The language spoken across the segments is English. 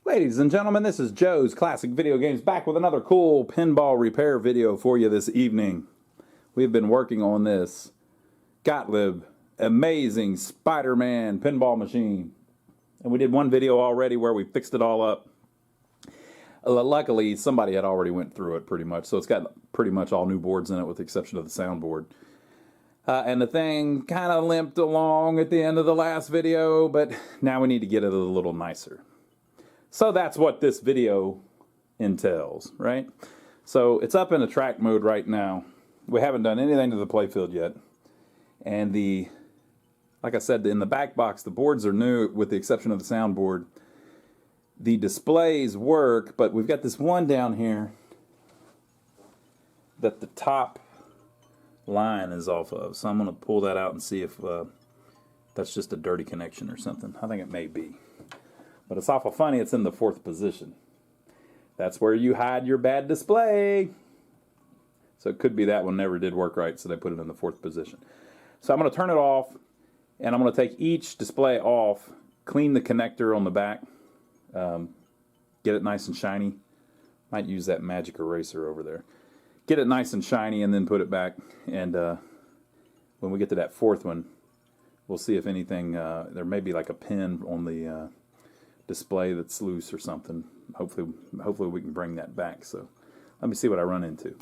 Ladies and gentlemen, this is Joe's Classic Video Games back with another cool pinball repair video for you this evening. We've been working on this Gottlieb amazing Spiderman pinball machine. And we did one video already where we fixed it all up. Luckily, somebody had already went through it pretty much, so it's got pretty much all new boards in it with the exception of the soundboard. And the thing kind of limped along at the end of the last video, but now we need to get it a little nicer. So that's what this video entails, right? So it's up in attract mode right now. We haven't done anything to the playfield yet. And like I said, in the back box, the boards are new with the exception of the soundboard. The displays work, but we've got this one down here that the top line is off of. So I'm going to pull that out and see if that's just a dirty connection or something. I think it may be. But it's awful funny, it's in the 4th position. That's where you hide your bad display. So it could be that one never did work right, so they put it in the 4th position. So I'm going to turn it off, and I'm going to take each display off, clean the connector on the back, get it nice and shiny. Might use that magic eraser over there. Get it nice and shiny and then put it back. And when we get to that 4th one, we'll see if anything, there may be like a pin on the display that's loose or something. Hopefully we can bring that back. So let me see what I run into.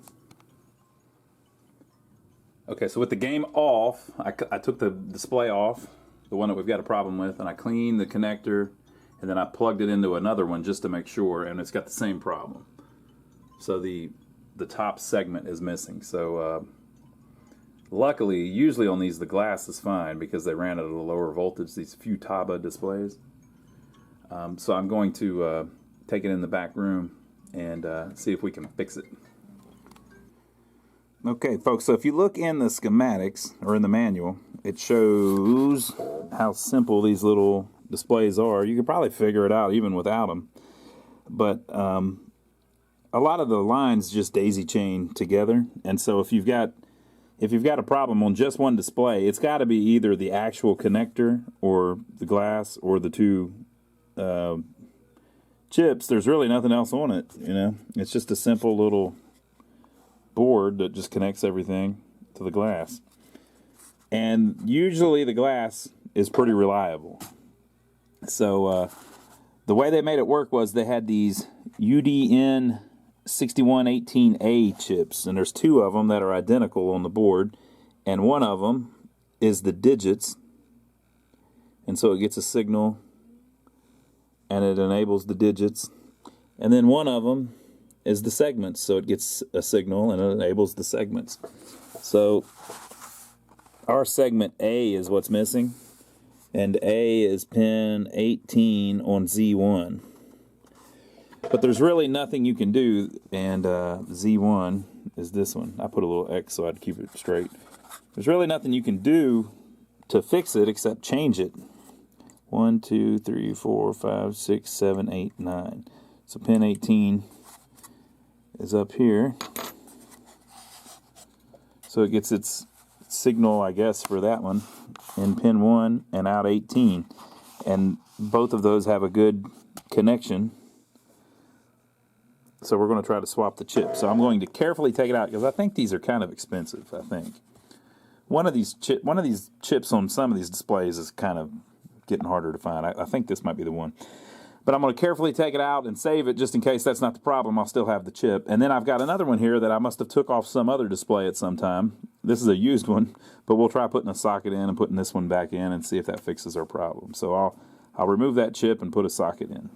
Okay, so with the game off, I took the display off, the one that we've got a problem with, and I cleaned the connector, and then I plugged it into another one just to make sure, and it's got the same problem. So the top segment is missing. So luckily, usually on these the glass is fine because they ran at a lower voltage, these Futaba displays. So I'm going to take it in the back room and see if we can fix it. Okay, folks, so if you look in the schematics, or in the manual, it shows how simple these little displays are. You could probably figure it out even without them. But a lot of the lines just daisy chain together. And so if you've got a problem on just one display, it's got to be either the actual connector or the glass or the two chips. There's really nothing else on it, you know. It's just a simple little board that just connects everything to the glass. And usually the glass is pretty reliable. So the way they made it work was they had these UDN 6118A chips, and there's 2 of them that are identical on the board, and one of them is the digits, and so it gets a signal and it enables the digits, and then one of them is the segments, so it gets a signal and it enables the segments. So our segment A is what's missing, and A is pin 18 on Z1. But there's really nothing you can do, and Z1 is this one. I put a little X so I'd keep it straight. There's really nothing you can do to fix it except change it. 1, 2, 3, 4, 5, 6, 7, 8, 9. So pin 18 is up here. So it gets its signal, I guess, for that one in pin 1 and out 18. And both of those have a good connection. So we're going to try to swap the chip. So I'm going to carefully take it out because I think these are kind of expensive, I think. One of these chips on some of these displays is kind of getting harder to find. I think this might be the one. But I'm going to carefully take it out and save it just in case that's not the problem. I'll still have the chip. And then I've got another one here that I must have took off some other display at some time. This is a used one, but we'll try putting a socket in and putting this one back in and see if that fixes our problem. So I'll remove that chip and put a socket in.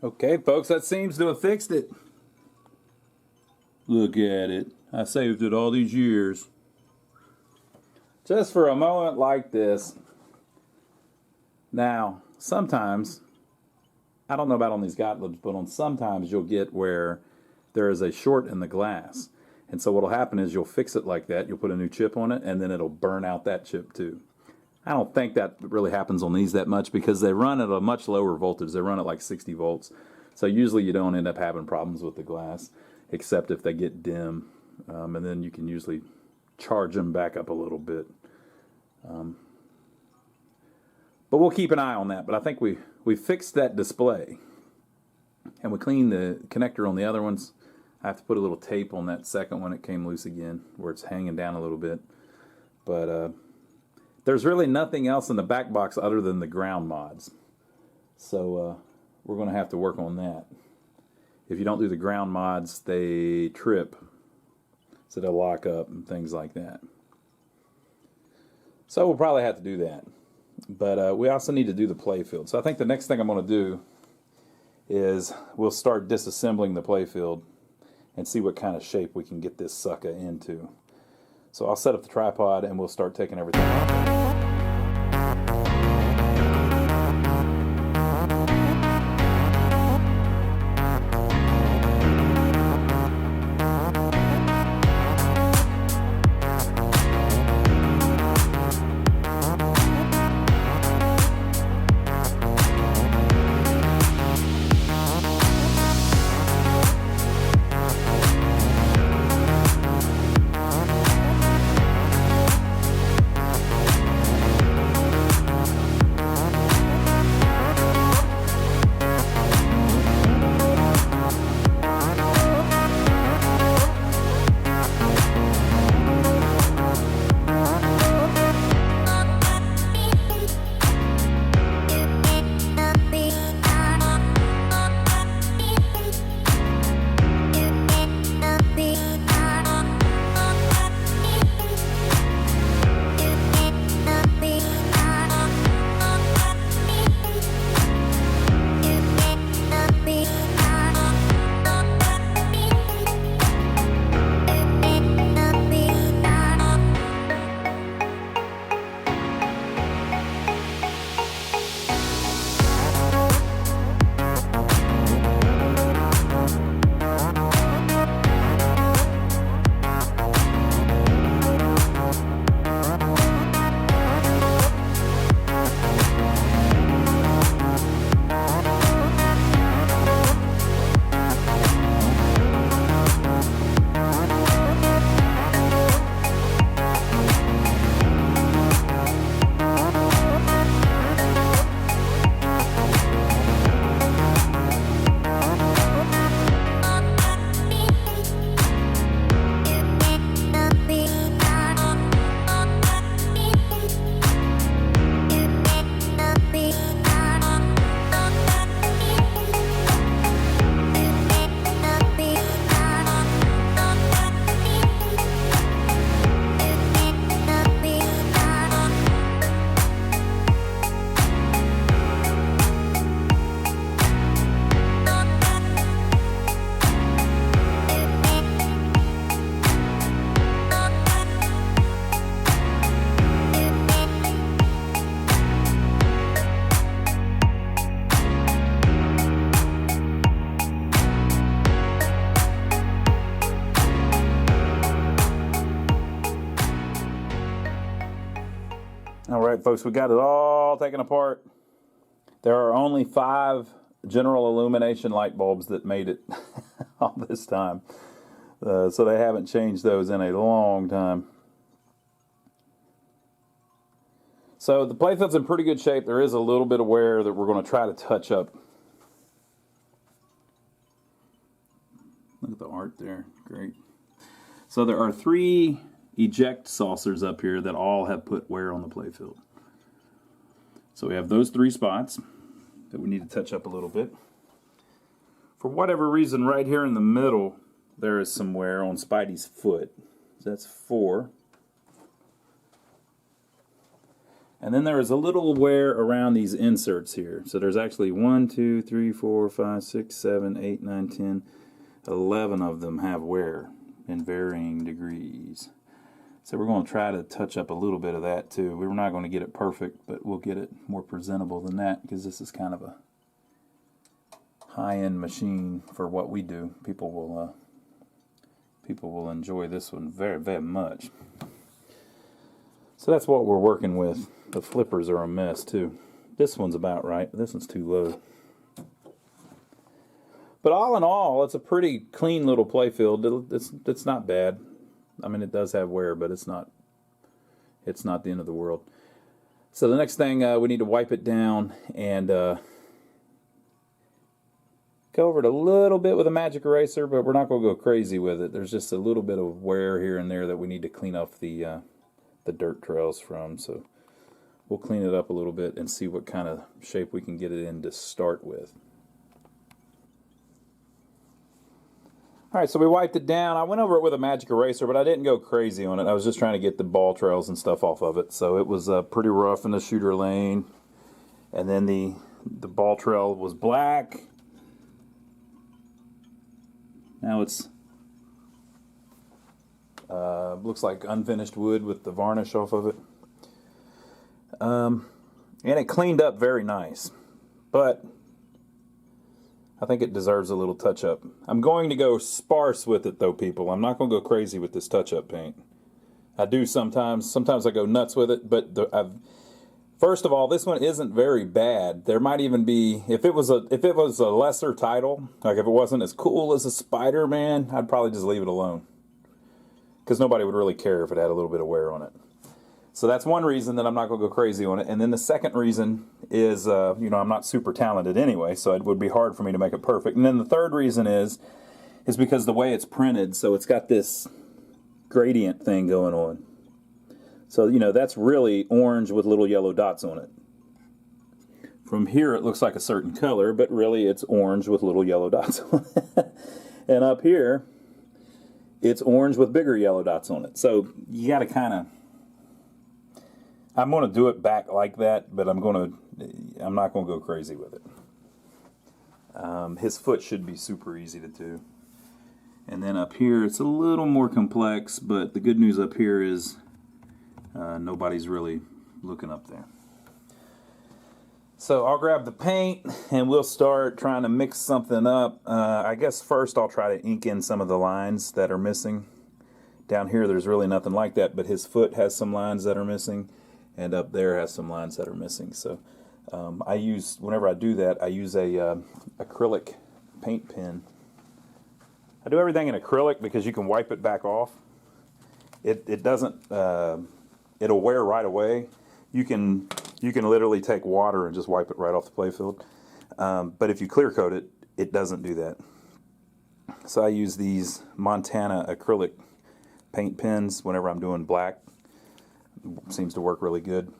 Okay, folks, that seems to have fixed it. Look at it. I saved it all these years. Just for a moment like this. Now, sometimes, I don't know about on these Gottliebs, but on sometimes you'll get where there is a short in the glass. And so what'll happen is you'll fix it like that, you'll put a new chip on it, and then it'll burn out that chip too. I don't think that really happens on these that much because they run at a much lower voltage. They run at like 60 volts. So usually you don't end up having problems with the glass, except if they get dim. And then you can usually charge them back up a little bit. But we'll keep an eye on that. But I think we fixed that display. And we cleaned the connector on the other ones. I have to put a little tape on that second one. It came loose again where it's hanging down a little bit. But there's really nothing else in the back box other than the ground mods. So we're going to have to work on that. If you don't do the ground mods, they trip. So they'll lock up and things like that. So we'll probably have to do that. But we also need to do the playfield. So I think the next thing I'm going to do is we'll start disassembling the playfield and see what kind of shape we can get this sucker into. So I'll set up the tripod and we'll start taking everything off. Alright folks, we got it all taken apart. There are only 5 general illumination light bulbs that made it all this time. So they haven't changed those in a long time. So the playfield's in pretty good shape. There is a little bit of wear that we're going to try to touch up. Look at the art there. Great. So there are 3 eject saucers up here that all have put wear on the playfield. So we have those 3 spots that we need to touch up a little bit. For whatever reason, right here in the middle, there is some wear on Spidey's foot. So that's 4. And then there is a little wear around these inserts here. So there's actually 1, 2, 3, 4, 5, 6, 7, 8, 9, 10, 11 of them have wear in varying degrees. So we're going to try to touch up a little bit of that too. We're not going to get it perfect, but we'll get it more presentable than that because this is kind of a high-end machine for what we do. People will enjoy this one very, very much. So that's what we're working with. The flippers are a mess too. This one's about right, but this one's too low. But all in all, it's a pretty clean little playfield. It's not bad. I mean, it does have wear, but it's not the end of the world. So the next thing, we need to wipe it down and go over it a little bit with a magic eraser, but we're not going to go crazy with it. There's just a little bit of wear here and there that we need to clean off the dirt trails from. So we'll clean it up a little bit and see what kind of shape we can get it in to start with. Alright, so we wiped it down. I went over it with a magic eraser, but I didn't go crazy on it. I was just trying to get the ball trails and stuff off of it. So it was pretty rough in the shooter lane. And then the ball trail was black. Now it's looks like unfinished wood with the varnish off of it. And it cleaned up very nice. But I think it deserves a little touch-up. I'm going to go sparse with it, though, people. I'm not going to go crazy with this touch-up paint. I do sometimes. Sometimes I go nuts with it, but first of all, this one isn't very bad. There might even be, if it was a lesser title, like if it wasn't as cool as a Spiderman, I'd probably just leave it alone, because nobody would really care if it had a little bit of wear on it. So that's one reason that I'm not going to go crazy on it. And then the second reason is, you know, I'm not super talented anyway, so it would be hard for me to make it perfect. And then the third reason is because the way it's printed, so it's got this gradient thing going on. So, you know, that's really orange with little yellow dots on it. From here it looks like a certain color, but really it's orange with little yellow dots on it. And up here, it's orange with bigger yellow dots on it. So you got to kind of... I'm going to do it back like that, but I'm not going to go crazy with it. His foot should be super easy to do. And then up here, it's a little more complex, but the good news up here is nobody's really looking up there. So I'll grab the paint, and we'll start trying to mix something up. I guess first I'll try to ink in some of the lines that are missing. Down here, there's really nothing like that, but his foot has some lines that are missing. And up there has some lines that are missing. So whenever I do that, I use a acrylic paint pen. I do everything in acrylic because you can wipe it back off. It doesn't, it'll wear right away. You can literally take water and just wipe it right off the playfield. But if you clear coat it, it doesn't do that. So I use these Montana acrylic paint pens whenever I'm doing black. Seems to work really good.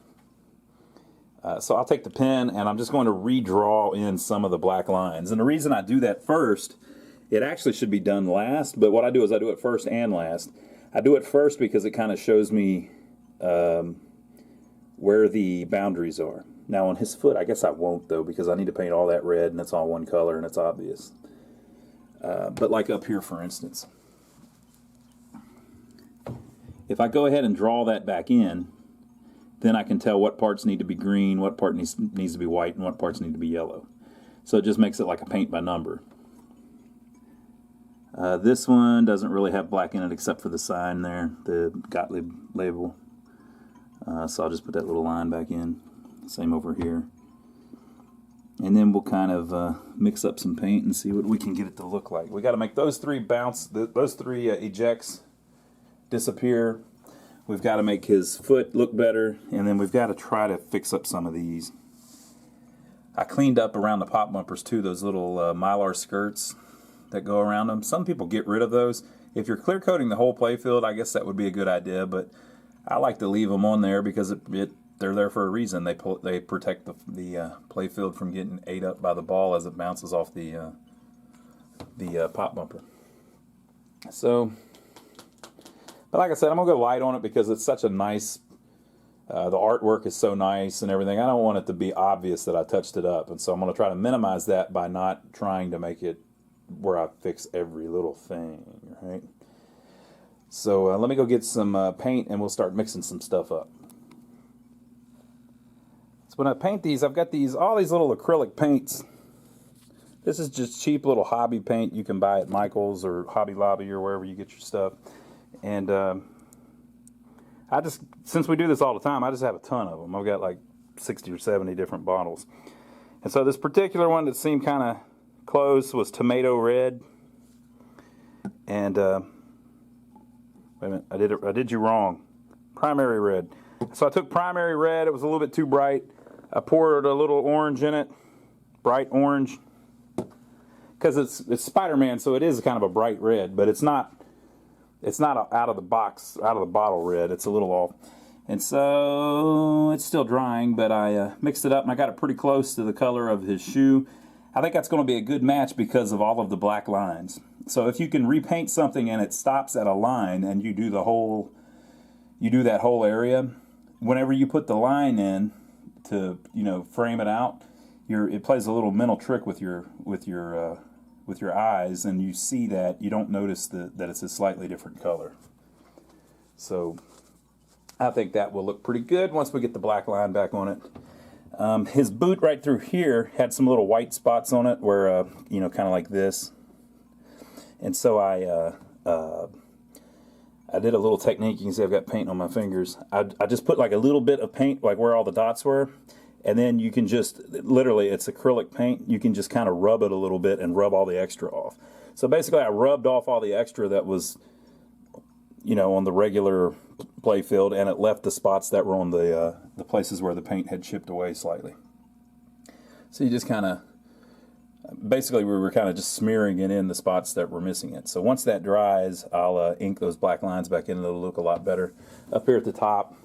So I'll take the pen and I'm just going to redraw in some of the black lines. And the reason I do that first, it actually should be done last, but what I do is I do it first and last. I do it first because it kind of shows me where the boundaries are. Now on his foot, I guess I won't though, because I need to paint all that red and it's all one color and it's obvious. But like up here, for instance. If I go ahead and draw that back in, then I can tell what parts need to be green, what part needs to be white, and what parts need to be yellow. So it just makes it like a paint by number. This one doesn't really have black in it except for the sign there, the Gottlieb label. So I'll just put that little line back in. Same over here. And then we'll kind of mix up some paint and see what we can get it to look like. We got to make those three those three ejects disappear. We've got to make his foot look better, and then we've got to try to fix up some of these. I cleaned up around the pop bumpers too, those little mylar skirts that go around them. Some people get rid of those. If you're clear coating the whole playfield, I guess that would be a good idea, but I like to leave them on there because they're there for a reason. They protect the playfield from getting ate up by the ball as it bounces off the pop bumper. So, but like I said, I'm going to go light on it because it's such a nice, the artwork is so nice and everything. I don't want it to be obvious that I touched it up. And so I'm going to try to minimize that by not trying to make it where I fix every little thing, right? So let me go get some paint and we'll start mixing some stuff up. So when I paint these, I've got all these little acrylic paints. This is just cheap little hobby paint you can buy at Michael's or Hobby Lobby or wherever you get your stuff. And since we do this all the time, I just have a ton of them. I've got like 60 or 70 different bottles. And so this particular one that seemed kind of close was tomato red. And wait a minute, I did you wrong. Primary red. So I took primary red. It was a little bit too bright. I poured a little orange in it, bright orange, because it's Spiderman, so it is kind of a bright red, but it's not out of the box, out of the bottle red. It's a little off. And so it's still drying, but I mixed it up and I got it pretty close to the color of his shoe. I think that's going to be a good match because of all of the black lines. So if you can repaint something and it stops at a line and you do that whole area, whenever you put the line in to, you know, frame it out, it plays a little mental trick with your eyes, and you see that you don't notice that it's a slightly different color. So I think that will look pretty good once we get the black line back on it. His boot right through here had some little white spots on it where, you know, kind of like this. And so I did a little technique. You can see I've got paint on my fingers. I just put like a little bit of paint like where all the dots were. And then you can just, literally, it's acrylic paint. You can just kind of rub it a little bit and rub all the extra off. So basically I rubbed off all the extra that was, you know, on the regular Playfield, and it left the spots that were on the places where the paint had chipped away slightly. So you just kind of, basically we were kind of just smearing it in the spots that were missing it. So once that dries, I'll ink those black lines back in and it'll look a lot better. Up here at the top,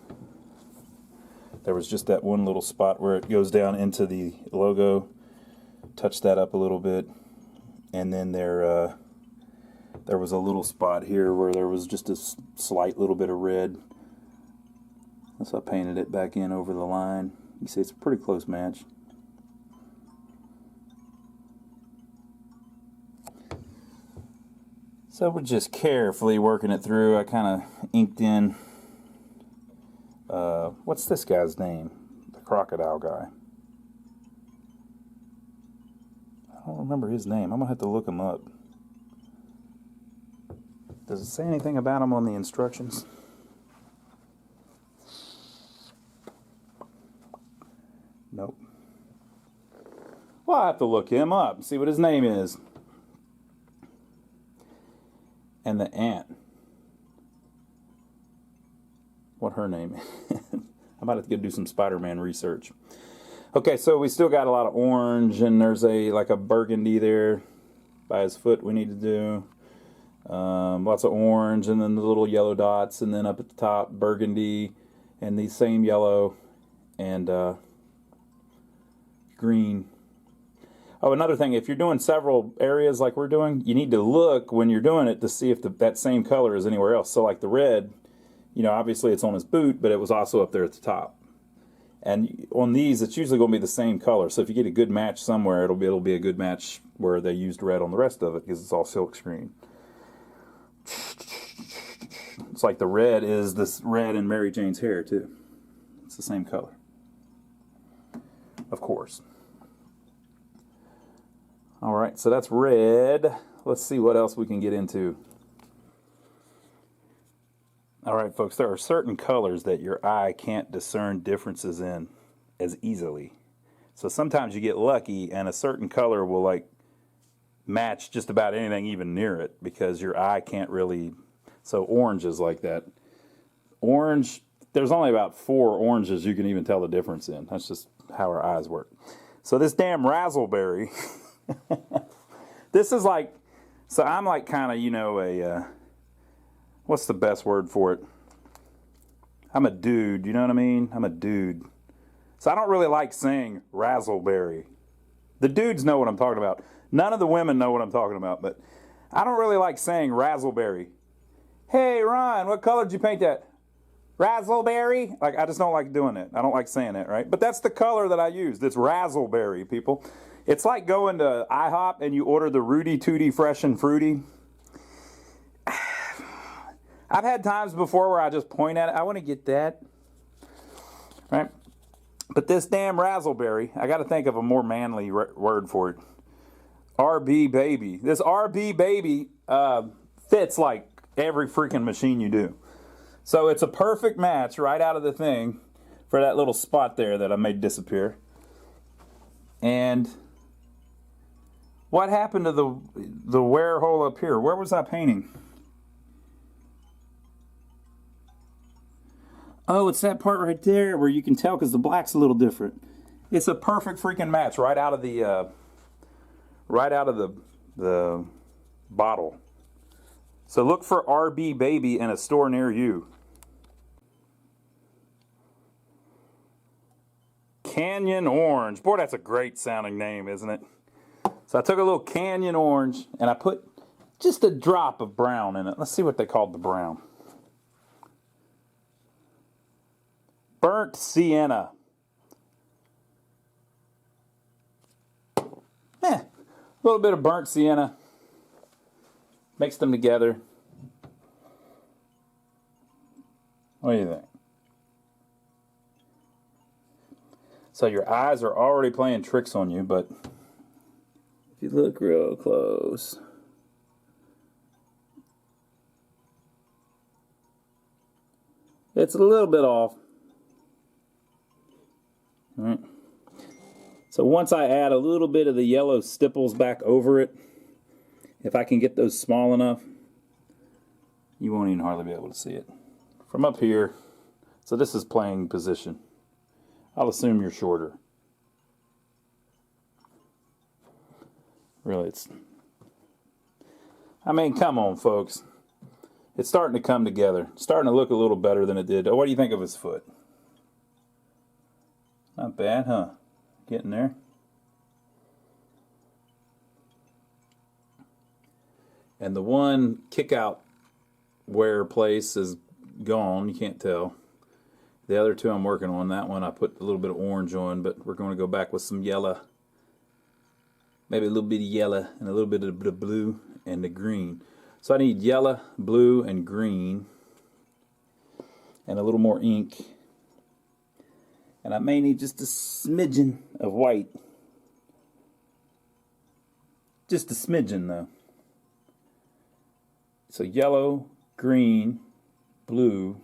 there was just that one little spot where it goes down into the logo. Touch that up a little bit. And then there was a little spot here where there was just a slight little bit of red. So I painted it back in over the line. You see it's a pretty close match. So we're just carefully working it through. I kind of inked in, what's this guy's name? The crocodile guy. I don't remember his name. I'm going to have to look him up. Does it say anything about him on the instructions? Nope. Well, I have to look him up and see what his name is. And the ant. What her name is. I might have to go do some Spider-Man research. Okay, so we still got a lot of orange, and there's like a burgundy there by his foot we need to do. Lots of orange, and then the little yellow dots, and then up at the top, burgundy, and the same yellow, and green. Oh, another thing, if you're doing several areas like we're doing, you need to look when you're doing it to see if that same color is anywhere else. So like the red, you know, obviously it's on his boot, but it was also up there at the top. And on these, it's usually going to be the same color. So if you get a good match somewhere, it'll be a good match where they used red on the rest of it because it's all silk screen. It's like the red is this red in Mary Jane's hair too. It's the same color. Of course. All right, so that's red. Let's see what else we can get into. All right, folks, there are certain colors that your eye can't discern differences in as easily. So sometimes you get lucky and a certain color will like match just about anything even near it because your eye can't really. So orange is like that. Orange, there's only about 4 oranges you can even tell the difference in. That's just how our eyes work. So this damn razzleberry, this is like, so I'm like kind of, you know, what's the best word for it? I'm a dude, you know what I mean? I'm a dude. So I don't really like saying razzleberry. The dudes know what I'm talking about. None of the women know what I'm talking about, but I don't really like saying razzleberry. Hey, Ron, what color did you paint that? Razzleberry? Like, I just don't like doing it. I don't like saying it, right? But that's the color that I used. It's razzleberry, people. It's like going to IHOP and you order the Rudy Tooty Fresh and Fruity. I've had times before where I just point at it. I want to get that. Right? But this damn razzleberry, I got to think of a more manly word for it. RB Baby. This RB Baby fits like every freaking machine you do. So it's a perfect match right out of the thing for that little spot there that I made disappear. And what happened to the wear hole up here? Where was I painting? Oh, it's that part right there where you can tell because the black's a little different. It's a perfect freaking match right out of the the bottle. So look for RB Baby in a store near you. Canyon Orange. Boy, that's a great sounding name, isn't it? So I took a little Canyon Orange and I put just a drop of brown in it. Let's see what they called the brown. Burnt Sienna. A little bit of burnt sienna. Mix them together. What do you think? So your eyes are already playing tricks on you, but if you look real close, it's a little bit off. All right. So once I add a little bit of the yellow stipples back over it, if I can get those small enough, you won't even hardly be able to see it. From up here, so this is playing position. I'll assume you're shorter. Really, I mean, come on, folks. It's starting to come together. It's starting to look a little better than it did. Oh, what do you think of his foot? Not bad, huh? Getting there. And the one kick-out wear place is gone. You can't tell. The other two I'm working on. That one I put a little bit of orange on, but we're going to go back with some yellow. Maybe a little bit of yellow and a little bit of the blue and the green. So I need yellow, blue, and green. And a little more ink. And I may need just a smidgen of white. Just a smidgen, though. So yellow, green, blue.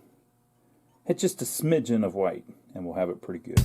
It's just a smidgen of white, and we'll have it pretty good.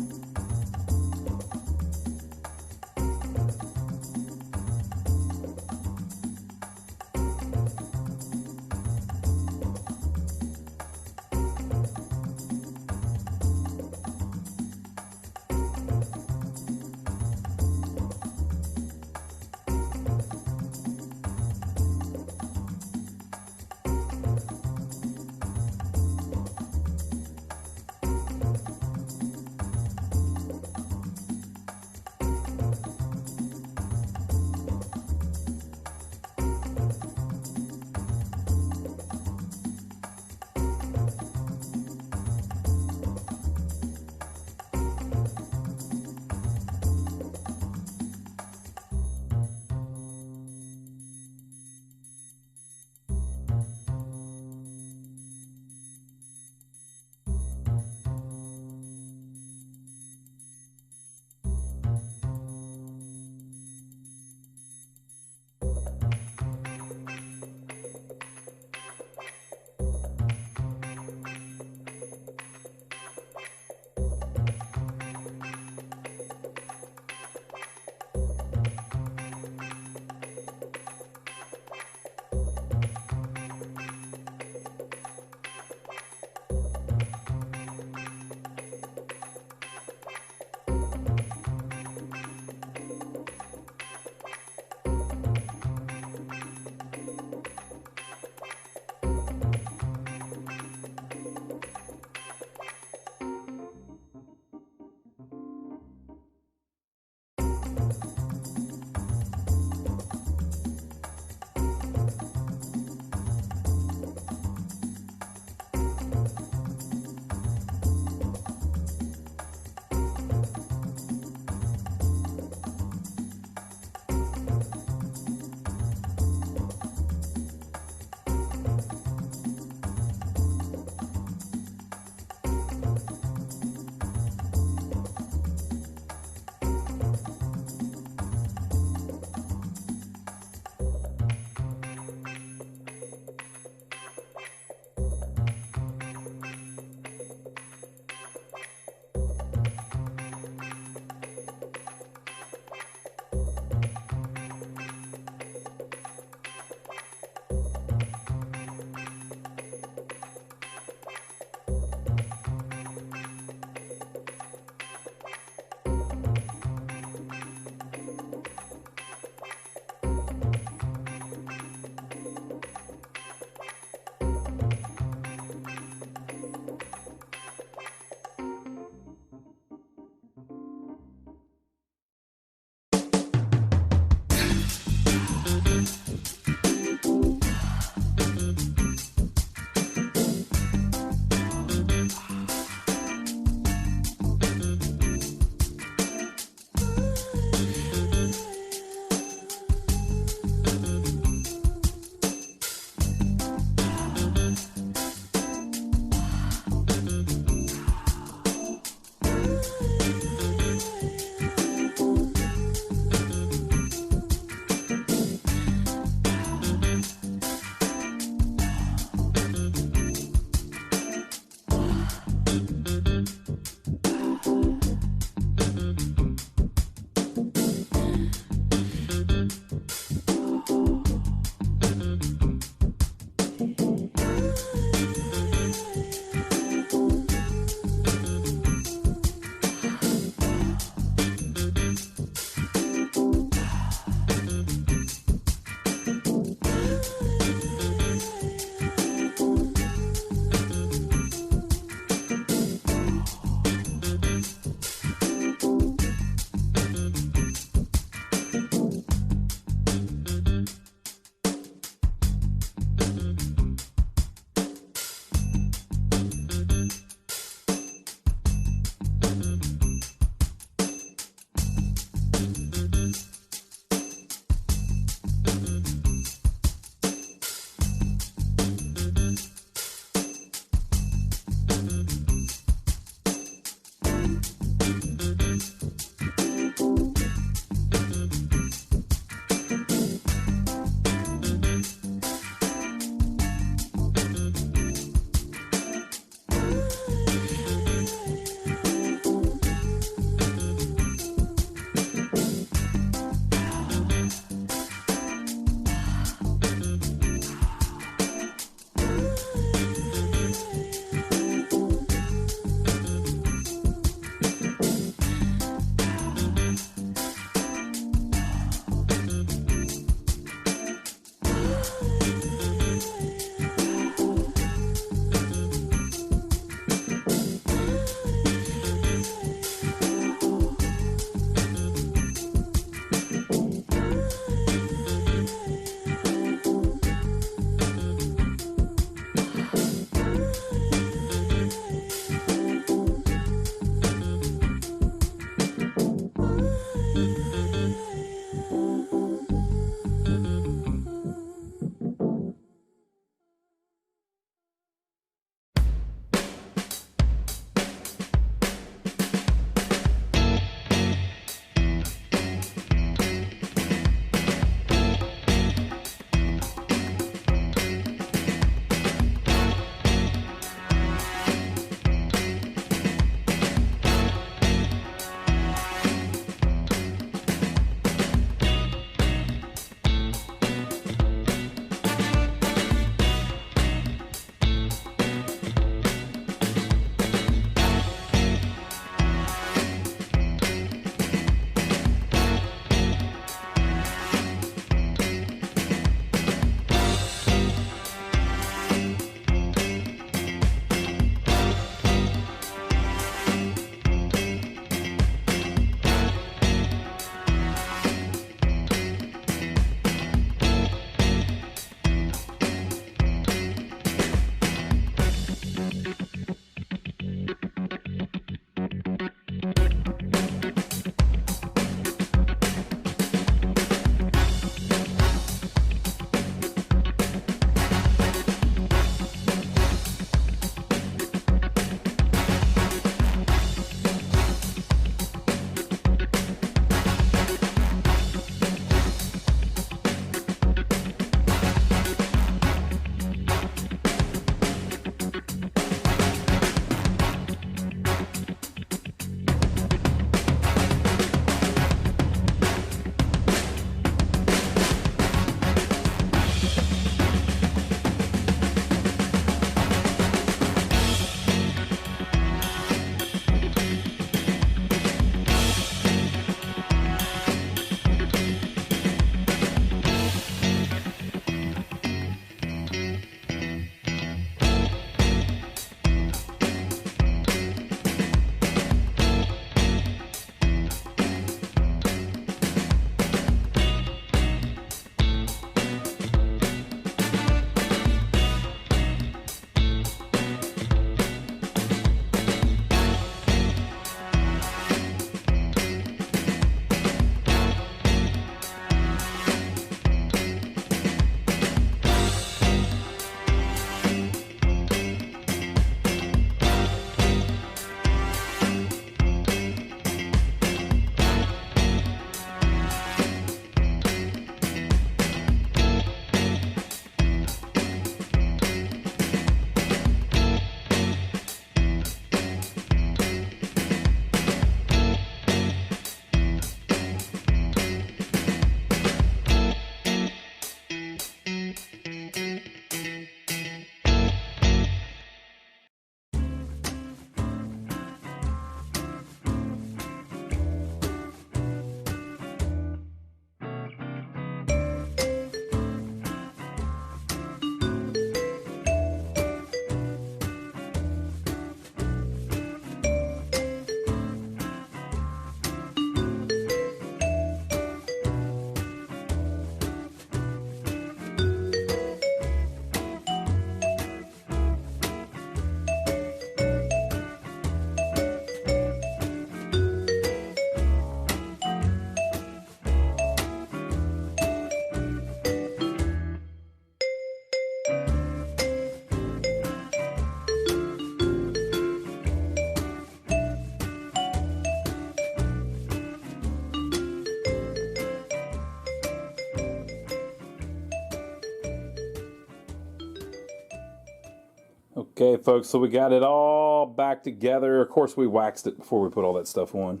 Okay, folks, so we got it all back together. Of course, we waxed it before we put all that stuff on.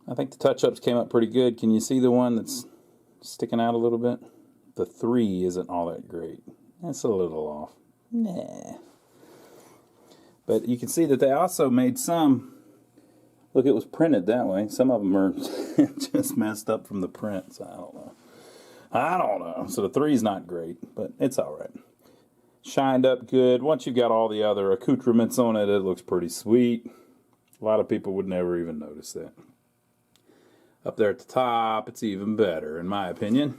I think the touch-ups came up pretty good. Can you see the one that's sticking out a little bit? The 3 isn't all that great. That's a little off. Nah. But you can see that they also made some. Look, it was printed that way. Some of them are just messed up from the print, so I don't know. So the 3's not great, but it's all right. Shined up good. Once you've got all the other accoutrements on it, it looks pretty sweet. A lot of people would never even notice that. Up there at the top, it's even better, in my opinion.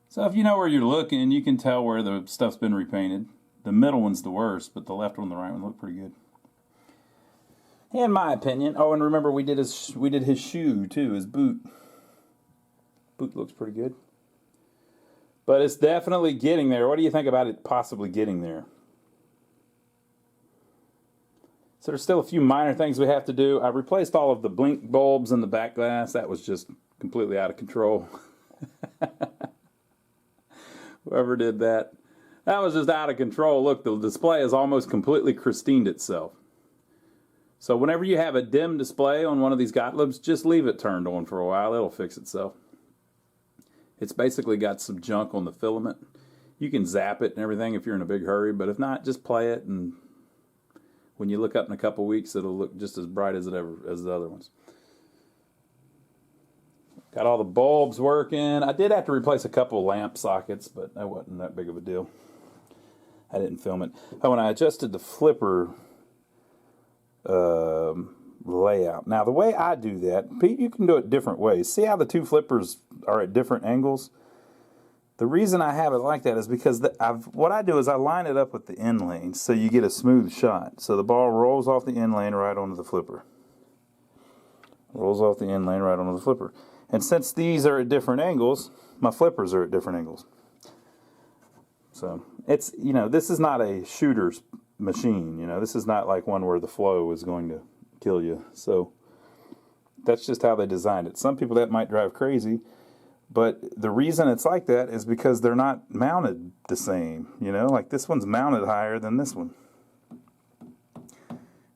So if you know where you're looking, you can tell where the stuff's been repainted. The middle one's the worst, but the left one and the right one look pretty good. In my opinion. Oh, and remember we did his shoe too, his boot. Boot looks pretty good. But it's definitely getting there. What do you think about it possibly getting there? So there's still a few minor things we have to do. I replaced all of the blink bulbs in the back glass. That was just completely out of control. Whoever did that. That was just out of control. Look, the display is almost completely Christined itself. So whenever you have a dim display on one of these Gottliebs, just leave it turned on for a while. It'll fix itself. It's basically got some junk on the filament. You can zap it and everything if you're in a big hurry, but if not, just play it, and when you look up in a couple weeks, it'll look just as bright as the other ones. Got all the bulbs working. I did have to replace a couple lamp sockets, but that wasn't that big of a deal. I didn't film it. Oh, when I adjusted the flipper layout. Now, the way I do that, Pete, you can do it different ways. See how the two flippers are at different angles? The reason I have it like that is because what I do is I line it up with the end lane so you get a smooth shot. So the ball rolls off the end lane right onto the flipper. Rolls off the end lane right onto the flipper. And since these are at different angles, my flippers are at different angles. So it's, you know, this is not a shooter's machine. You know, this is not like one where the flow is going to kill you. So that's just how they designed it. Some people that might drive crazy, but the reason it's like that is because they're not mounted the same. You know, like this one's mounted higher than this one.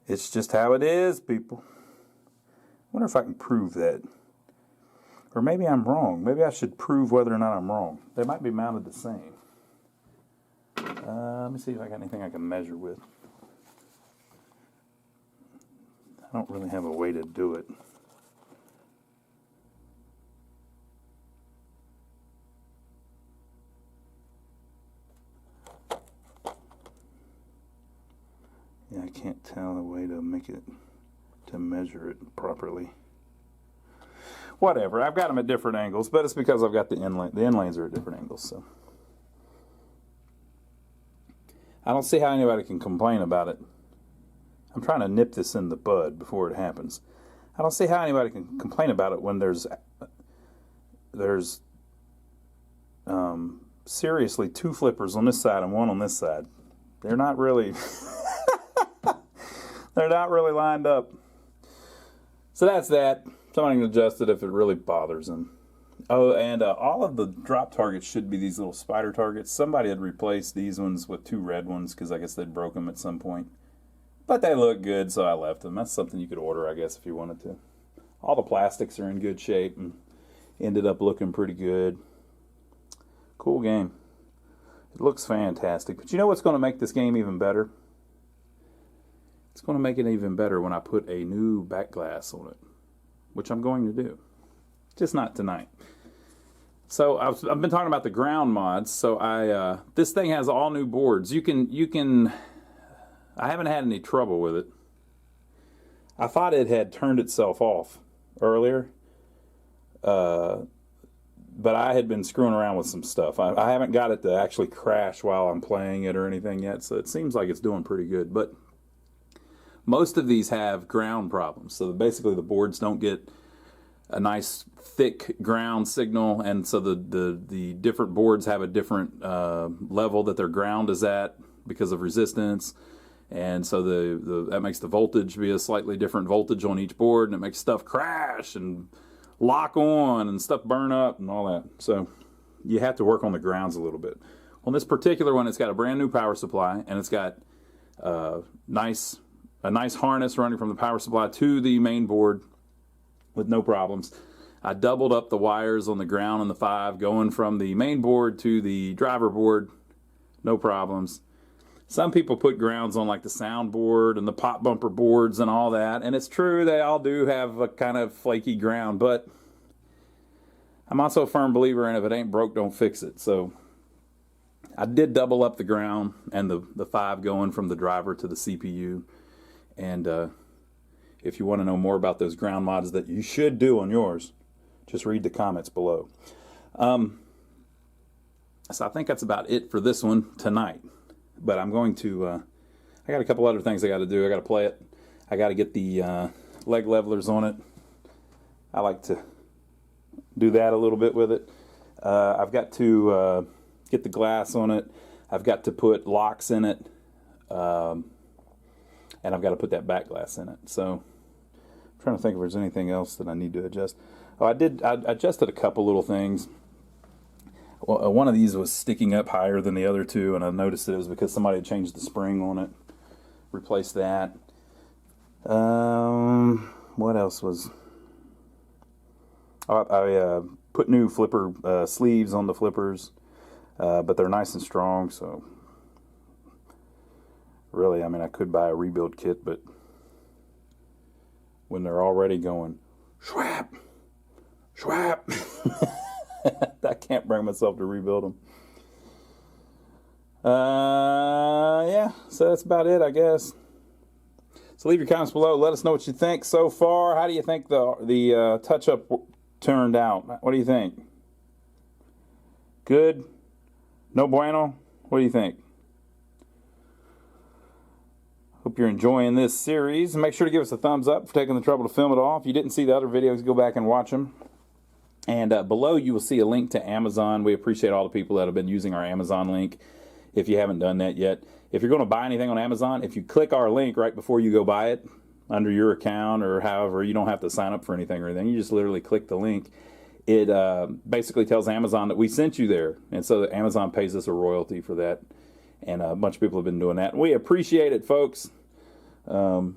It's just how it is, people. I wonder if I can prove that. Or maybe I'm wrong. Maybe I should prove whether or not I'm wrong. They might be mounted the same. Let me see if I got anything I can measure with. I don't really have a way to do it. Yeah, I can't tell a way to make it, to measure it properly. Whatever, I've got them at different angles, but it's because I've got the end lane. The end lanes are at different angles, so. I don't see how anybody can complain about it. I'm trying to nip this in the bud before it happens. I don't see how anybody can complain about it when there's seriously two flippers on this side and one on this side. They're not really they're not really lined up. So that's that. Somebody can adjust it if it really bothers them. Oh, and all of the drop targets should be these little spider targets. Somebody had replaced these ones with two red ones because I guess they'd broke them at some point. But they look good, so I left them. That's something you could order, I guess, if you wanted to. All the plastics are in good shape and ended up looking pretty good. Cool game. It looks fantastic. But you know what's going to make this game even better? It's going to make it even better when I put a new back glass on it, which I'm going to do. Just not tonight. So I've been talking about the ground mods. So this thing has all new boards. You can. I haven't had any trouble with it. I thought it had turned itself off earlier, but I had been screwing around with some stuff. I haven't got it to actually crash while I'm playing it or anything yet. So it seems like it's doing pretty good. But most of these have ground problems. So basically the boards don't get a nice thick ground signal, and so the different boards have a different level that their ground is at because of resistance, And so that makes the voltage be a slightly different voltage on each board, and it makes stuff crash and lock on and stuff burn up and all that. So you have to work on the grounds a little bit. On this particular one, it's got a brand new power supply, and it's got a nice harness running from the power supply to the main board with no problems. I doubled up the wires on the ground and the 5 going from the main board to the driver board, no problems. Some people put grounds on like the soundboard and the pop bumper boards and all that, and it's true they all do have a kind of flaky ground, but I'm also a firm believer in if it ain't broke, don't fix it. So I did double up the ground and the 5 going from the driver to the CPU. And if you want to know more about those ground mods that you should do on yours, just read the comments below. So I think that's about it for this one tonight. But I'm going to, I got a couple other things I got to do. I got to play it. I got to get the leg levelers on it. I like to do that a little bit with it. I've got to get the glass on it. I've got to put locks in it. And I've got to put that back glass in it. So I'm trying to think if there's anything else that I need to adjust. Oh, I adjusted a couple little things. One of these was sticking up higher than the other two, and I noticed that it was because somebody had changed the spring on it. Replaced that. What else was... I put new flipper sleeves on the flippers, but they're nice and strong, so... Really, I mean, I could buy a rebuild kit, but when they're already going, schwap, schwap, I can't bring myself to rebuild them. Yeah, so that's about it, I guess. So leave your comments below. Let us know what you think so far. How do you think the touch-up turned out? What do you think? Good? No bueno? What do you think? Hope you're enjoying this series. Make sure to give us a thumbs up for taking the trouble to film it all. If you didn't see the other videos, go back and watch them. And below you will see a link to Amazon. We appreciate all the people that have been using our Amazon link. If you haven't done that yet, if you're going to buy anything on Amazon, if you click our link right before you go buy it, under your account or however, you don't have to sign up for anything or anything. You just literally click the link. It basically tells Amazon that we sent you there. And so Amazon pays us a royalty for that. And a bunch of people have been doing that. And we appreciate it, folks. People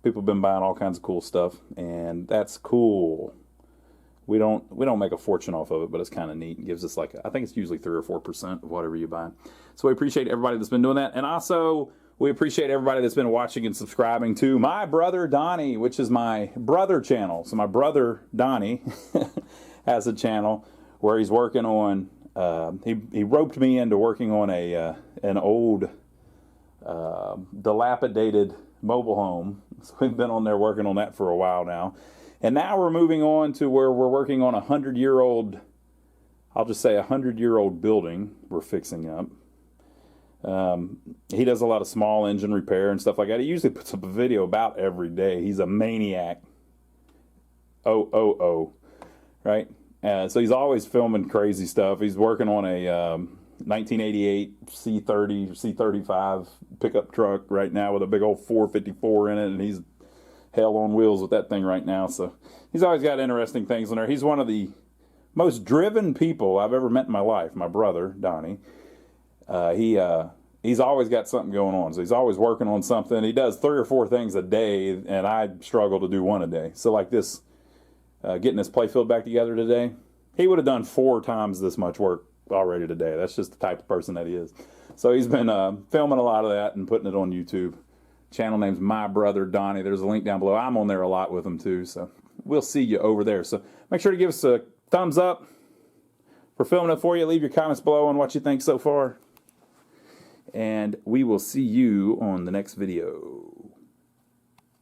have been buying all kinds of cool stuff, and that's cool. We don't make a fortune off of it, but it's kind of neat. It gives us like, I think it's usually 3 or 4% of whatever you buy. So we appreciate everybody that's been doing that. And also, we appreciate everybody that's been watching and subscribing to My Brother Donnie, which is my brother channel. So my brother Donnie has a channel where he's working on, he roped me into working on an old dilapidated mobile home. So we've been on there working on that for a while now. And now we're moving on to where we're working on a 100-year-old, I'll just say 100-year-old building we're fixing up. He does a lot of small engine repair and stuff like that. He usually puts up a video about every day. He's a maniac. Right? So he's always filming crazy stuff. He's working on a 1988 C30, C35 pickup truck right now with a big old 454 in it, and he's hell on wheels with that thing right now. So he's always got interesting things in there. He's one of the most driven people I've ever met in my life, my brother, Donnie. He's always got something going on. So he's always working on something. He does 3 or 4 things a day, and I struggle to do 1 a day. So like this, getting this Playfield back together today, he would have done 4 times this much work already today. That's just the type of person that he is. So he's been filming a lot of that and putting it on YouTube. Channel name's My Brother Donnie. There's a link down below. I'm on there a lot with him too, so we'll see you over there. So make sure to give us a thumbs up for filming it for you. Leave your comments below on what you think so far. And we will see you on the next video.